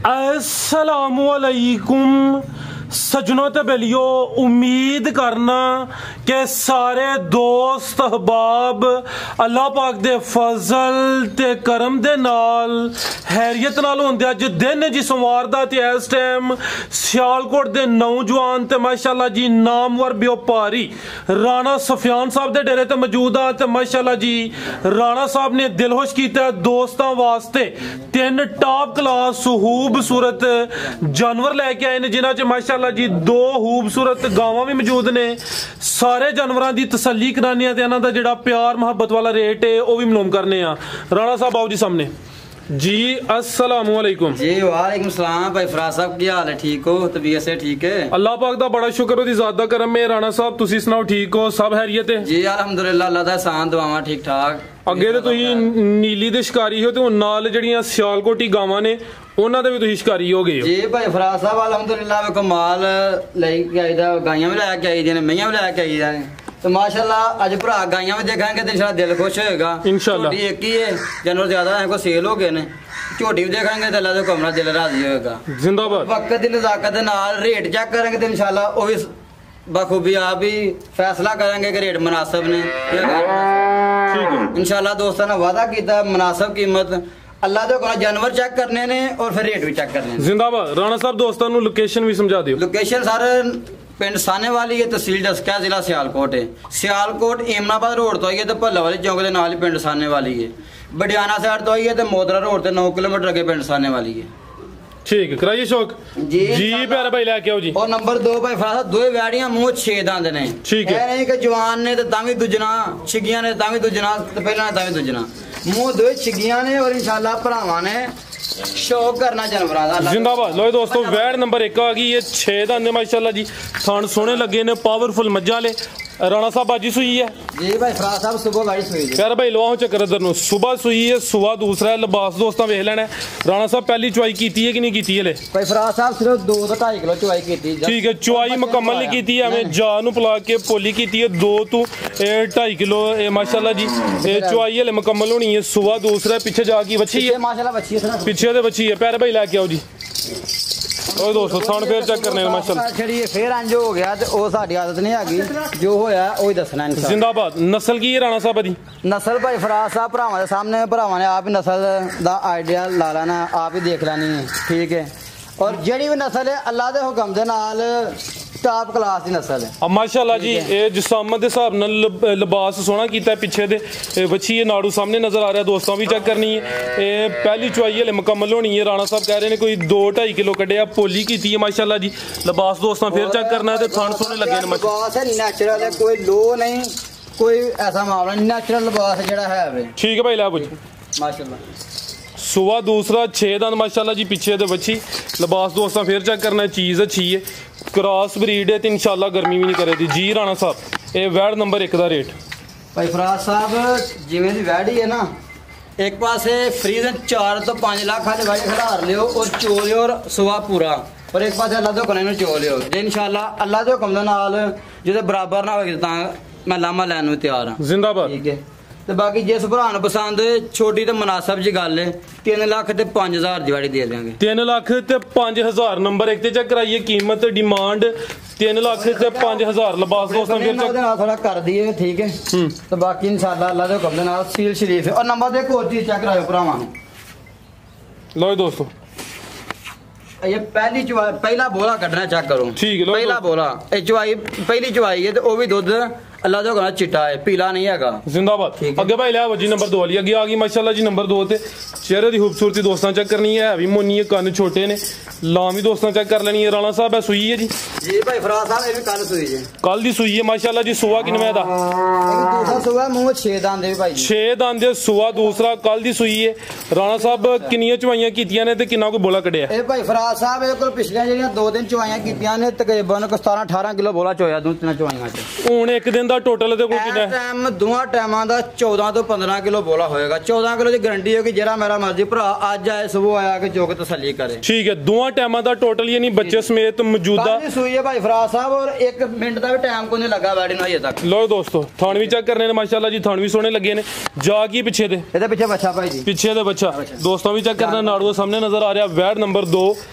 अस्सलामुअलैकुम सजनों ते बेलियो, उम्मीद करना कि सारे दोस्त अहबाब अल्लाह पाक दे फजल ते करम दे नाल हैरियत नाल होंदे। अज दिन जी सोमवार दा ते इस टाइम सियालकोट दे नौजवान ते माशाअल्लाह जी नामवर व्यापारी राणा सफियान साहब दे डेरे ते मौजूद आ ते माशाअल्लाह जी राणा साहब ने दिलखुश कीता दोस्तां वास्ते 3 टॉप क्लास खूबसूरत जानवर लेके आए ने, जिन्हां च माशाअल्लाह जी 2 खूबसूरत गावां भी मौजूद ने। सारे जानवरां दी तसल्ली कराने ते इन्हां दा जिहड़ा प्यार मुहब्बत वाला रेट है वह भी मालूम करने आ। राणा साहब आओ जी सामने जी। अस्सलामुअलैकुम जी। वालेकुम सलाम भाई फराज साहब, की हाल है? ठीक हो? तबीयत से ठीक है? अल्लाह पाक दा बड़ा शुक्र, ओदी ज़ात दा करम है। राणा साहब तुसी सुनाओ, ठीक हो? सब हैरियत है जी? अलहमदुलिल्लाह, अल्लाह दा एहसान दुआवां ठीक ठाक। अगे तो तुसी नीली दे शिकारी हो ते नाल जड़ियां सियालकोटी गावां ने उन्हां दे भी तुसी शिकारी हो गए हो जी भाई फराज साहब। अलहमदुलिल्लाह मेरे को माल लेके आई दा, गाइयां भी लैके आई दी ने, मैयां भी लैके आई दी। तो माशाल्लाह अज भरा गाइयां भी देखेंगे तो इंशाल्लाह दिल खुश होएगा। इंशाल्लाह एक ही है, जानवर ज्यादा है को सेल हो गए ने। झोटी भी देखेंगे तो अल्लाह दे हुक्म नाल दिल राजी होएगा। जिंदाबाद। वक्त दी नज़ाकत दे नाल रेट चेक करेंगे तो इंशाल्लाह वो भी बखूबी आप ही फैसला करेंगे कि रेट मुनासिब ने। इंशाल्लाह दोस्तों ने वादा किया मुनासिब कीमत, अल्लाह दे हुक्म जानवर चेक करने ने और फिर रेट भी चेक करने। जिंदाबाद। राणा साहब दोस्तों को लोकेशन भी समझा दियो। लोकेशन सर पिंड सानेवाली है, तहसील डस्का, जिला सियालकोट है। सियालकोट एमनाबाद रोड तो आई है तो भला वाली चौक के नाल ही पिंड सानेवाली है। बडियाना साइड तो आई है तो मोदरा रोड से 9 किलोमीटर अगे पिंड सानेवाली है। ठीक है, कराइए शौक जी प्यारे भाई लेके आओ जी। और नंबर 2 भाई फराज, 2 वैड़ियां मुंह 6 दंद ने। ठीक है, नहीं कि जवान ने तो तावी दूजना, छिगियां ने तावी दूजना, तो पहला ने तावी दूजना, मुंह 2 छिगियां ने और इंशाल्लाह भरावां ने शौक करना जानवरां दा। जिंदाबाद। लो दोस्तों वैड़ नंबर 1 आ गई है, 6 दंद माशाल्लाह जी, थान सोने लगे ने, पावरफुल मज्जा ले। राणा साहब आज ही सुई है जी भाई फराज साहब, सुबह गाड़ी सुई है। प्यारे भाई लवाओ चक्कर इधर नु, सुबह सुई है, सुबह दूसरा है। लिबास दोस्तां वेख लेना। राणा साहब पहली चुवाई कीती है कि नहीं कीती है? भाई फराज साहब सिर्फ 2 तो 2.5 किलो चुवाई कीती। ठीक है, चुवाई मुकम्मल नहीं कीती है, हमें जा नु पिला के पोली कीती है 2 तो 2.5 किलो माशाल्लाह जी। चुवाई हले मुकम्मल होनी है। सुबह दूसरा पीछे जाके बच्ची है, माशाल्लाह बच्ची है, पीछे दे बच्ची है। प्यारे भाई लेके आओ जी। और दोस्तों थान फिर चेक करने माशाल्लाह छड़िए फिर अंज हो गया तो वो साडी आदत नहीं हैगी, जो होया वही दसना इंशाल्लाह। जिंदाबाद। नस्ल की है राणा साहब दी? नस्ल भाई फराज साहब भरावां दे सामने, भरावां ने आप ही नस्ल दा आइडिया ला लेना, आप ही देख लेनी है। ठीक है, और जेड़ी भी नस्ल है अल्लाह दे हुक्म दे नाल टॉप क्लास दी नस्ल है। अब माशाल्लाह जी ये जिसामत दे हिसाब नाल लिबास सोहना कीता है। पीछे दे बच्ची है, नाड़ू सामने नजर आ रहा है, दोस्तों भी चेक करनी है। पहली चुवाई हले मुकम्मल होनी है। राणा साहब कह रहे हैं कोई 2-2.5 किलो कड्ढिया, पोली कीती है माशाल्लाह जी। लिबास दोस्तों फिर चेक करना है, थान सोने लगे ने। लिबास है नेचुरल है, कोई लो नहीं, कोई ऐसा मामला नहीं, नेचुरल लिबास जेड़ा है। ठीक है भाई ला बुझ माशाल्लाह। सुबह दूसरा 6 दंद माशाल्लाह जी, पीछे दे बच्ची। लिबास दोस्तों फिर चेक करना है, चीज़ अच्छी है, क्रॉस ब्रीड है तो इंशाल्लाह गर्मी भी नहीं करेगी जी। राणा साहब ये वैड़ नंबर 1 का रेट? भाई फराज साहब जिमें दी वैड़ी है ना, एक पासे फ्रीज 4 तो 5 लाख वाले भाई खिलार लियो और चो लियो और सुबह पूरा, और एक पासे अल्लाह दे हुक्म चो लियो जे इंशाल्लाह अल्लाह दे हुक्म दे नाल जो बराबर ना होगी तां मैं लामा लैन नूं तैयार हां। जिंदाबाद। ठीक है, तो बाकी जिस भरा नूं पसंद छोटी तो मुनासिब जी गल है, 3 लाख ते 5,000 दी वाड़ी दे देंगे। 3 लाख ते 5,000 नंबर 1 ते चेक कराइए। कीमत डिमांड 3 लाख ते 5,000। लिबास दोस्तों फिर चेक थोड़ा कर दिए। ठीक है, तो बाकी इंशाल्लाह अल्लाह दे हुक्म दे नाल सील शरीफ है। और नंबर दे एक और चीज चेक कराओ भरावां। लो दोस्तों ये पहली चुवाई, पहला बोला कटना चेक करो। ठीक है, पहला बोला ये चुवाई पहली चुवाई है तो वो भी दूध अल्लाह दे हुक्म चिट्टा है, पीला नहीं हैगा। जिंदाबाद। अगे भाई लिया जी नंबर 2 वाली अगे आ गई माशाल्लाह जी। नंबर 2 ते चेहरे की खूबसूरती दोस्तों चेक करनी है, भी मोनी है, कन्न छोटे ने, लाम भी दोस्तों चेक कर लेनी है। राणा साहब है सुई है जी? जी भाई फराज साहब ये भी कल सुई है, कल दी सुई है माशाल्लाह जी। सुआ किनवे दा? दूसरा सुआ मुंह 6 दंद है भाई, 6 दंद सुआ दूसरा, कल दी सुई है। राणा साहब किन्नियां चुवाइयां कीतियां ने ते किन्ना कोई बोला कड्ढिया? ए भाई फराज साहब ये कोल पिछलियां जेड़ियां 2 दिन चुवाइयां कीतियां ने तकरीबन 17-18 किलो बोला चोया 2-3 चुवाइयां च। हुण एक दिन ਦਾ ਟੋਟਲ ਇਹਦੇ ਕੋਲ ਕਿੰਨਾ ਹੈ? ਟਾਈਮ ਦੋਵਾਂ ਟਾਈਮਾਂ ਦਾ 14 ਤੋਂ 15 ਕਿਲੋ ਬੋਲਾ ਹੋਏਗਾ। 14 ਕਿਲੋ ਦੀ ਗਾਰੰਟੀ ਹੈ ਕਿ ਜਿਹੜਾ ਮੇਰਾ ਮਰਜ਼ੀ ਭਰਾ ਅੱਜ ਆਏ ਸਵੇਰ ਆਇਆ ਕਿ ਜੋ ਕਿ ਤਸੱਲੀ ਕਰੇ। ਠੀਕ ਹੈ, ਦੋਵਾਂ ਟਾਈਮਾਂ ਦਾ ਟੋਟਲ ਯਾਨੀ ਬੱਚੇ ਸਮੇਤ ਮੌਜੂਦਾ ਸੂਈ ਹੈ ਭਾਈ ਫਰਾਜ਼ ਸਾਹਿਬ, ਔਰ 1 ਮਿੰਟ ਦਾ ਵੀ ਟਾਈਮ ਕੋਈ ਨਹੀਂ ਲੱਗਾ ਵੈਡੀ ਨੂੰ ਅਜੇ ਤੱਕ। ਲੋ ਦੋਸਤੋ ਥਣ ਵੀ ਚੈੱਕ ਕਰਨੇ ਨੇ ਮਾਸ਼ਾਅੱਲਾ ਜੀ, ਥਣ ਵੀ ਸੋਹਣੇ ਲੱਗੇ ਨੇ। ਜਾ ਕੀ ਪਿੱਛੇ ਦੇ? ਇਹਦੇ ਪਿੱਛੇ ਬੱਚਾ ਭਾਈ ਜੀ, ਪਿੱਛੇ ਦੇ ਬੱਚਾ ਦੋਸਤੋਂ ਵੀ ਚੈੱਕ ਕਰਨਾ। ਨਾੜੂ ਸਾਹਮਣੇ ਨਜ਼ਰ ਆ ਰਿਹਾ। ਵੈੜ ਨੰਬਰ 2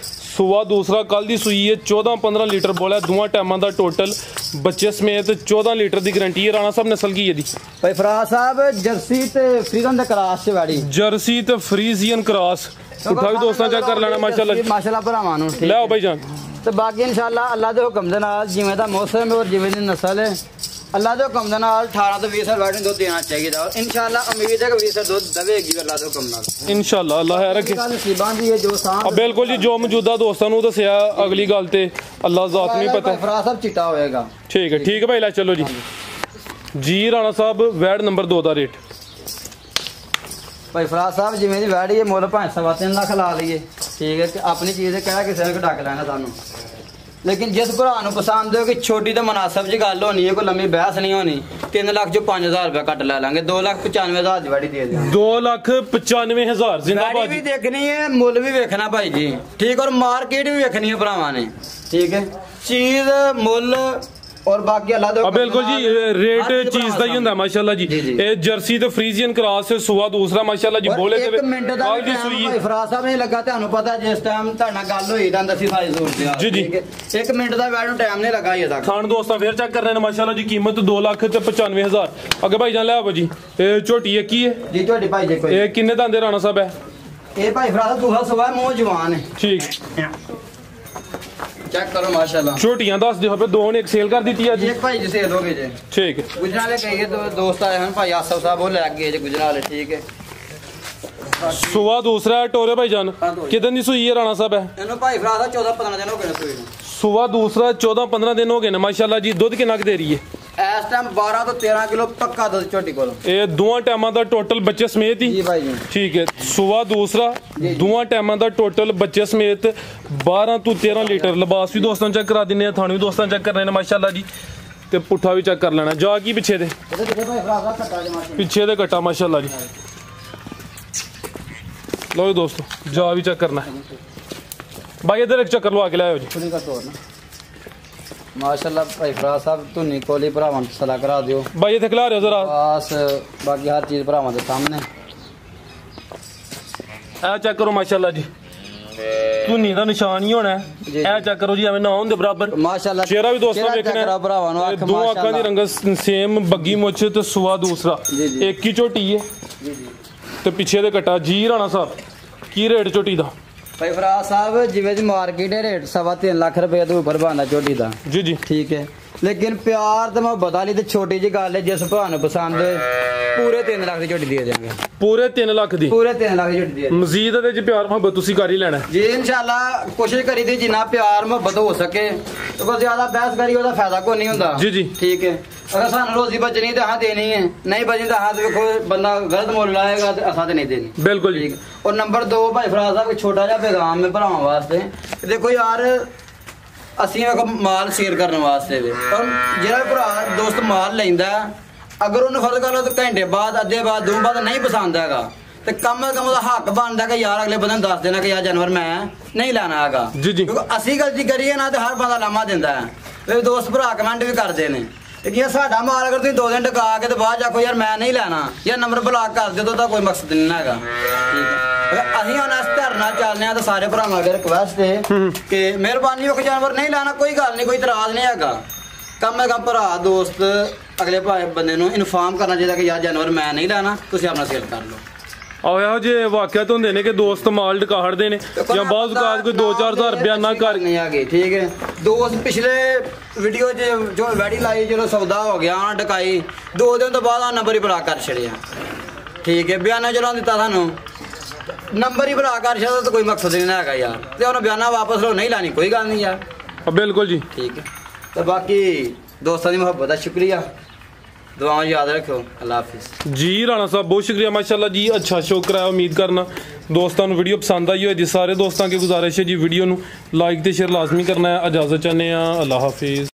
ਸੁਆ ਦੂਸਰਾ ਕੱਲ ਦੀ ਸੂਈ ਹੈ। 14-15 ਲੀਟਰ ਬੋਲਾ ਦੋਵਾਂ ਟਾਈਮਾਂ ਦਾ ਟੋਟਲ ਬੱਚੇ ਸਮੇਤ 14 ਲੀਟਰ ਦੀ ਗਾਰੰਟੀ ਹੈ। ਰਾਣਾ ਸਾਹਿਬ ਨਸਲ ਕੀ ਹੈ ਦੀ? ਭਾਈ ਫਰਾਜ਼ ਸਾਹਿਬ ਜਰਸੀ ਤੇ ਫਰੀਜ਼ਨ ਦੇ ਕਰਾਸ ਚ ਵੈੜੀ। ਜਰਸੀ ਤੇ ਫਰੀਜ਼ੀਅਨ ਕਰਾਸ ਪੁੱਠਾ ਵੀ ਦੋਸਤਾਂ ਚੈੱਕ ਕਰ ਲੈਣਾ ਮਾਸ਼ਾਅੱਲਾ ਜੀ। ਮਾਸ਼ਾਅੱਲਾ ਭਰਾਵਾਂ ਨੂੰ ਲੈ ਆਓ ਭਾਈ ਜਾਨ। ਤੇ ਬਾਕੀ ਇਨਸ਼ਾਅੱਲਾ ਅੱਲਾ ਦੇ ਹੁਕਮ ਦੇ ਨਾਲ ਜਿਵੇਂ ਦਾ ਮੌਸਮ ਹੈ ਔਰ ਜਿਵੇਂ ਦੀ ਨਸਲ ਹੈ, ਅੱਲਾ ਦੇ ਹੁਕਮ ਦੇ ਨਾਲ 18 ਤੋਂ 20 ਸਾਲ ਵੈੜੀ ਨੂੰ ਦੁੱਧ ਦੇਣਾ ਚਾਹੀਦਾ। ਇਨਸ਼ਾਅੱਲਾ ਉਮੀਦ ਹੈ ਕਿ 20 ਸਾਲ ਦੁੱਧ ਦੇਵੇਗੀ ਅੱਲਾ ਦੇ ਹੁਕਮ ਨਾਲ ਇਨਸ਼ਾਅੱਲਾ। ਅੱਲਾ ਹੈ ਰੱਖੇ। ਨਸੀਬਾਂ ਦੀ ਹੈ ਜੋ ਸਾਂ ਬਿਲਕੁਲ ਜੀ, ਜੋ ਮੌਜੂਦਾ ਦੋਸਤਾਂ ਨੂੰ ਦੱਸਿਆ ਅਗਲੀ ਗੱਲ ਤੇ ਅੱਲਾ ਜ਼ਾਤ ਨਹੀਂ ਪਤਾ। ਫਰਾਜ਼ ਸਾਹਿਬ ਚਿੱਟਾ ਹੋਏਗਾ। ਠੀਕ ਹੈ ਭਾਈ, ਲੈ ਚਲੋ ਜੀ ਰਾਣਾ ਸਾਹਿਬ ਵੈੜ ਨੰਬਰ 2 ਦਾ ਰੇਟ। ਭਾਈ ਫਰਾਜ਼ ਸਾਹਿਬ ਜਿਵੇਂ ਦੀ ਵੈੜੀ ਹੈ ਮੁੱਲ ਭਾਵੇਂ 3.5 ਲੱਖ ਲਾ ਲਈਏ, ਠੀਕ ਹੈ ਕਿ ਆਪਣੀ ਚੀਜ਼ ਕਿਹੜਾ ਕਿਸੇ ਨੇ ਡੱਕ ਲੈਣਾ ਸਾਨੂੰ। ਲੇਕਿਨ ਜਿਸ ਭਰਾ ਨੂੰ ਪਸੰਦ ਹੋ ਕਿ ਛੋਟੀ ਤੇ ਮੁਨਾਸਬ ਜੀ ਗੱਲ ਹੋਣੀ ਹੈ, ਕੋਈ ਲੰਮੀ ਬਹਿਸ ਨਹੀਂ ਹੋਣੀ, 3 ਲੱਖ ਚੋਂ 5000 ਰੁਪਏ ਕੱਟ ਲੈ ਲਾਂਗੇ, 2,95,000 ਦੀ ਵੈੜੀ ਦੇ ਦਿਆਂਗੇ। 2,95,000 ਜ਼ਿੰਦਾਬਾਦ। ਵੈੜੀ ਵੀ ਦੇਖਣੀ ਹੈ, ਮੁੱਲ ਵੀ ਵੇਖਣਾ ਭਾਈ ਜੀ, ਠੀਕ, ਔਰ ਮਾਰਕੀਟ ਵੀ ਵੇਖਣੀ ਹੈ ਭਰਾਵਾਂ ਨੇ, ਠੀਕ ਹੈ। ਚੀਜ਼ ਮੁੱਲ ਔਰ ਬਾਕੀ ਅੱਲਾ ਦਾ ਬਿਲकुल जी, रेट चीज ਦਾ ਹੀ ਹੁੰਦਾ ਮਾਸ਼ਾਅੱਲਾ ਜੀ। ਇਹ ਜਰਸੀ ਤੇ ਫਰੀਜ਼ੀਅਨ ਕ੍ਰਾਸ ਤੇ ਸੁਆ ਦੂਸਰਾ ਮਾਸ਼ਾਅੱਲਾ ਜੀ ਬੋਲੇ ਤੇ 1 ਮਿੰਟ ਦਾ ਵੀ ਭਾਈ ਫਰਾਜ਼ ਸਾਹਿਬ ਨੇ ਲੱਗਾ। ਤੁਹਾਨੂੰ ਪਤਾ ਜਿਸ ਟਾਈਮ ਤੁਹਾਡੇ ਨਾਲ ਗੱਲ ਹੋਈ ਤਾਂ ਦੱਸੀ ਸਾਰੀ ਜ਼ੋਰ ਤੇ ਆ ਜੀ 1 ਮਿੰਟ ਦਾ ਵੈਡ ਨੂੰ ਟਾਈਮ ਨਹੀਂ ਲੱਗਾ ਇਹ ਤੱਕ। ਖਾਨ ਦੋਸਤਾਂ ਫੇਰ ਚੈੱਕ ਕਰ ਰਹੇ ਨੇ ਮਾਸ਼ਾਅੱਲਾ ਜੀ। ਕੀਮਤ 2,95,000। ਅੱਗੇ ਭਾਈ ਜਾਨ ਲੈ ਆਓ ਜੀ। ਇਹ ਝੋਟੀ ਹੈ ਕੀ ਹੈ ਜੀ? ਝੋਟੀ ਭਾਈ ਜੀ ਕੋਈ ਇਹ ਕਿੰਨੇ ਦੰਦ ਦੇ ਰਾਣਾ ਸਾਹਿਬ ਹੈ? ਇਹ ਭਾਈ ਫਰਾਜ਼ ਦੂਹਾ ਸਵਾ ਮੂੰਹ ਜਵਾਨ ਹੈ। ਠੀਕ, ਚੈੱਕ ਕਰੋ ਮਾਸ਼ਾਅੱਲਾ। ਛੋਟੀਆਂ ਦੱਸ ਦਿਓ ਫੇ, 2 ਨੇ ਇੱਕ ਸੇਲ ਕਰ ਦਿੱਤੀ ਅੱਜ। ਇੱਕ ਭਾਈ ਜੀ ਸੇਲ ਹੋ ਗਏ ਜੇ। ਠੀਕ ਹੈ, ਗੁਜਰਾਲੇ ਕਹੀਏ ਦੋਸਤ ਆਏ ਹਨ ਭਾਈ ਆਸਫ ਸਾਹਿਬ, ਉਹ ਲੈ ਗਏ ਜੇ ਗੁਜਰਾਲੇ, ਠੀਕ ਹੈ। ਸੁਆ ਦੂਸਰਾ ਟੋਰੇ ਭਾਈ ਜਾਨ ਕਿਦਨ ਦੀ ਸੂਈ ਹੈ ਰਾਣਾ ਸਾਹਿਬ ਹੈ? ਇਹਨੂੰ ਭਾਈ ਫਰਾਜ਼ 14-15 ਦਿਨ ਹੋ ਗਏ ਨੇ ਸੂਈ ਨੂੰ। ਸੁਆ ਦੂਸਰਾ 14-15 ਦਿਨ ਹੋ ਗਏ ਨੇ ਮਾਸ਼ਾਅੱਲਾ ਜੀ। ਦੁੱਧ ਕਿੰਨਾ ਕੁ ਦੇ ਰਹੀ ਹੈ ਇਸ ਟਾਈਮ? 12 ਤੋਂ 13 ਕਿਲੋ ਪੱਕਾ ਦੁੱਧ ਝੋਟੀ ਕੋਲ। ਇਹ ਦੋਵਾਂ ਟਾਈਮਾਂ ਦਾ ਟੋਟਲ ਬੱਚੇ ਸਮੇਤ ਹੀ? ਜੀ ਭਾਈ ਜੀ। ਠੀਕ ਹੈ, ਸੁਆ ਦੂਸਰਾ ਦੋਵਾਂ ਟਾਈਮਾਂ ਦਾ ਟੋਟਲ ਬੱਚੇ ਸਮੇਤ 12 ਤੋਂ 13 ਲੀਟਰ। ਲਿਬਾਸ ਵੀ ਦੋਸਤਾਂ ਚੈੱਕ ਕਰਾ ਦਿੰਨੇ ਆ, ਥਾਣ ਵੀ ਦੋਸਤਾਂ ਚੈੱਕ ਕਰ ਰਹੇ ਨੇ ਮਾਸ਼ਾਅੱਲਾ ਜੀ। ਤੇ ਪੁੱਠਾ ਵੀ ਚੈੱਕ ਕਰ ਲੈਣਾ। ਜਾ ਕੀ ਪਿੱਛੇ ਦੇ? ਪਿੱਛੇ ਦੇ ਕੱਟਾ ਮਾਸ਼ਾਅੱਲਾ ਜੀ। ਲਓ ਜੀ ਦੋਸਤੋ, ਜਾ ਵੀ ਚੈੱਕ ਕਰਨਾ ਭਾਈ। ਇਧਰ ਇੱਕ ਚੱਕਰ ਲਵਾ ਕੇ ਲਾਇਓ ਜੀ। ਮਾਸ਼ਾਅੱਲਾ ਭਾਈ ਫਰਾਜ਼ ਸਾਹਿਬ ਧੁਨੀ ਕੋਲੀ ਭਰਾਵਾਂ ਨੂੰ ਸਲਾਹ ਕਰਾ ਦਿਓ ਭਾਈ। ਇੱਥੇ ਖਿਲਾ ਰਹੇ ਹੋ ਜ਼ਰਾ ਬਸ, ਬਾਕੀ ਹਰ ਚੀਜ਼ ਭਰਾਵਾਂ ਦੇ ਸਾਹਮਣੇ। ਇਹ ਚੈੱਕ ਕਰੋ ਮਾਸ਼ਾਅੱਲਾ ਜੀ, ਧੁਨੀ ਦਾ ਨਿਸ਼ਾਨ ਹੀ ਹੋਣਾ। ਇਹ ਚੈੱਕ ਕਰੋ ਜੀ, ਐਵੇਂ ਨਾ ਹੋਣ ਦੇ ਬਰਾਬਰ ਮਾਸ਼ਾਅੱਲਾ। ਚਿਹਰਾ ਵੀ ਦੋਸਤਾਂ ਵੇਖਣਾ ਭਰਾਵਾਂ ਨੂੰ। ਦੋ ਅੱਖਾਂ ਦੀ ਰੰਗ ਸੇਮ, ਬੱਗੀ ਮੁੱਛ ਤੇ ਸੁਆ ਦੂਸਰਾ ਇੱਕ ਹੀ ਝੋਟੀ ਹੈ ਤੇ ਪਿੱਛੇ ਦੇ ਕੱਟਾ। ਜੀ ਰਾਣਾ ਸਾਹਿਬ ਕੀ ਰੇਟ ਝੋਟੀ ਦਾ? ਭਾਈ ਫਰਾਜ਼ ਸਾਹਿਬ ਜਿਵੇਂ ਦੀ ਮਾਰਕੀਟ ਹੈ ਰੇਟ 3.5 ਲੱਖ ਰੁਪਏ ਤੋਂ ਉੱਪਰ ਬਣਦਾ ਝੋਟੀ ਦਾ। ਜੀ ਠੀਕ ਹੈ, ਲੇਕਿਨ ਪਿਆਰ ਤੇ ਮੁਹੱਬਤ ਵਾਲੀ ਤੇ ਛੋਟੀ ਜਿਹੀ ਗੱਲ ਹੈ, ਜਿਸ ਭਰਾ ਨੂੰ ਪਸੰਦ ਪੂਰੇ 3 ਲੱਖ ਦੀ ਝੋਟੀ ਦੇ ਦੇਵਾਂਗੇ। ਪੂਰੇ 3 ਲੱਖ ਦੀ? ਪੂਰੇ 3 ਲੱਖ ਦੀ ਝੋਟੀ ਦੇ। ਮਜ਼ੀਦ ਇਹਦੇ ਚ ਪਿਆਰ ਮੁਹੱਬਤ ਤੁਸੀਂ ਕਰ ਹੀ ਲੈਣਾ ਜੀ ਇਨਸ਼ਾਅੱਲਾ। ਕੋਸ਼ਿਸ਼ ਕਰੀ ਦੀ ਜਿੰਨਾ ਪਿਆਰ ਮੁਹੱਬਤ ਹੋ ਸਕੇ, ਤੇ ਕੋਈ ਜ਼ਿਆਦਾ ਬਹਿਸ ਕਰੀ ਉਹਦਾ ਫਾਇਦਾ ਕੋਈ ਨਹੀਂ ਹੁੰਦਾ। ਜੀ ਠੀਕ ਹੈ। ਅਗਰ ਸਾਨੂੰ ਰੋਜ਼ੀ ਬਚਣੀ ਤਾਂ ਹਾਂ ਦੇਣੀ ਹੈ, ਨਹੀਂ ਬਚਣੀ ਤਾਂ ਹਾਂ ਵੇਖੋ ਬੰਦਾ ਗਲਤ ਮੁੱਲ ਲਾਏਗਾ ਤੇ ਅਸਾਂ ਤੇ ਨਹੀਂ ਦੇਣੀ। ਬਿਲਕੁਲ ਜੀ। ਔਰ ਨੰਬਰ 2 ਭਾਈ ਫਰਾਜ਼ ਸਾਹਿਬ ਛੋਟਾ ਜਿਹਾ ਪੈਗਾਮ ਹੈ ਭਰਾਵਾਂ ਵਾਸਤੇ। ਦੇਖੋ ਯਾਰ, ਅਸੀਂ ਵੇਖੋ ਮਾਲ ਸ਼ੇਅਰ ਕਰਨ ਵਾਸਤੇ ਵੇ, ਪਰ ਜਿਹੜਾ ਭਰਾ ਦੋਸਤ ਮਾਲ ਲੈਂਦਾ, ਅਗਰ ਉਹਨੂੰ ਫਰਜ਼ ਕਰ ਲਓ ਤਾਂ ਘੰਟੇ ਬਾਅਦ, ਅੱਧੇ ਬਾਅਦ, 2 ਬਾਅਦ ਨਹੀਂ ਪਸੰਦ ਹੈਗਾ, ਤੇ ਕਮ ਸੇ ਕਮ ਉਹਦਾ ਹੱਕ ਬਣਦਾ ਕਿ ਯਾਰ ਅਗਲੇ ਬੰਦੇ ਨੂੰ ਦੱਸ ਦੇਣਾ ਕਿ ਯਾਰ ਜਾਨਵਰ ਮੈਂ ਨਹੀਂ ਲੈਣਾ ਹੈਗਾ। ਕਿਉਂਕਿ ਅਸੀਂ ਗਲਤੀ ਕਰੀਏ ਨਾ ਤੇ ਹਰ ਬੰਦਾ ਲਾਮਾ ਦਿੰਦਾ ਹੈ। ਤੇ ਦੋਸਤ ਭਰਾ ਕਮੈਂਟ ਵੀ ਕਰਦੇ ਨੇ ਕਿ ਸਾਡਾ ਮਾਲ ਅਗਰ ਤੁਸੀਂ 2 ਦਿਨ ਟਿਕਾ ਕੇ ਤੇ ਬਾਅਦ ਜਾ ਕੋਈ ਯਾਰ ਮੈਂ ਨਹੀਂ ਲੈਣਾ ਜਾਂ ਨੰਬਰ ਬਲਾਕ ਕਰ ਦਿਓ ਤਾਂ ਕੋਈ ਮਕਸਦ ਨਹੀਂ ਹੈਗਾ। ਠੀਕ ਹੈ, ਅਸੀਂ ਹੁਣ ਇਸ ਧਰਨਾ ਚੱਲਦੇ ਹਾਂ ਤਾਂ ਸਾਰੇ ਭਰਾਵਾਂ ਅੱਗੇ ਰਿਕਵੈਸਟ ਹੈ ਕਿ ਮਿਹਰਬਾਨੀ ਹੋ ਕੇ ਜਾਨਵਰ ਨਹੀਂ ਲੈਣਾ, ਕੋਈ ਗੱਲ ਨਹੀਂ, ਕੋਈ ਇਤਰਾਜ਼ ਨਹੀਂ ਹੈਗਾ। ਕਮ ਸੇ ਕਮ ਭਰਾ ਦੋਸਤ ਅਗਲੇ ਭਾਈ ਬੰਦੇ ਨੂੰ ਇਨਫਾਰਮ ਕਰਨਾ ਚਾਹੀਦਾ ਕਿ ਯਾਰ ਜਾਨਵਰ ਮੈਂ ਨਹੀਂ ਲੈਣਾ, ਤੁਸੀਂ ਆਪਣਾ ਸੇਲ ਕਰ ਲਓ। ਆਹ ਇਹੋ ਜਿਹੇ ਵਾਕਿਆਤ ਹੁੰਦੇ ਨੇ ਕਿ ਦੋਸਤ ਮਾਲ ਟਿਕਾ ਹੜਦੇ ਨੇ ਜਾਂ ਬਾਅਦ ਔਕਾਤ ਕੋਈ 2-4 ਹਜ਼ਾਰ ਰੁਪਇਆ ਨਾ ਕਰ ਨਹੀਂ ਆਗੇ। ਠੀਕ ਹੈ, ਦੋਸਤ ਪਿਛਲੇ ਵੀਡੀਓ 'ਚ ਜੋ ਵੈਡੀ ਲਾਈ ਜਦੋਂ ਸੌਦਾ ਹੋ ਗਿਆ ਟਕਾਈ 2 ਦਿਨ ਤੋਂ ਬਾਅਦ ਆ ਨੰਬਰ ਹੀ ਬਲਾਕ ਕਰ ਛੜਿਆ। ਠੀਕ ਹੈ, ਬਿਆਨਾ ਚਲਾ ਦਿੱਤਾ ਸਾਨੂੰ, ਨੰਬਰ ਹੀ ਬਲਾਕ ਕਰ ਛੜਿਆ ਤਾਂ ਕੋਈ ਮਕਸਦ ਨਹੀਂ ਹੈਗਾ ਯਾਰ, ਤੇ ਉਹਨੂੰ ਬਿਆਨਾ ਵਾਪਸ ਲਓ, ਨਹੀਂ ਲਾਣੀ ਕੋਈ ਗੱਲ ਨਹੀਂ ਯਾਰ। ਬਿਲਕੁਲ ਜੀ। ਠੀਕ ਹੈ, ਤੇ ਬਾਕੀ ਦੋਸਤਾਂ ਦੀ ਮੁਹੱਬਤ ਦਾ ਸ਼ੁਕਰੀਆ, दुआओं याद रखो। अल्लाह हाफिज़ जी। राणा साहब बहुत शुक्रिया माशाल्लाह जी, अच्छा शो कराया। उम्मीद करना दोस्तों को वीडियो पसंद आई होगी। सारे दोस्तों की गुजारिश है जी वीडियो को लाइक तो शेयर लाजमी करना है। इजाज़त चाहते हैं, अल्लाह हाफिज़।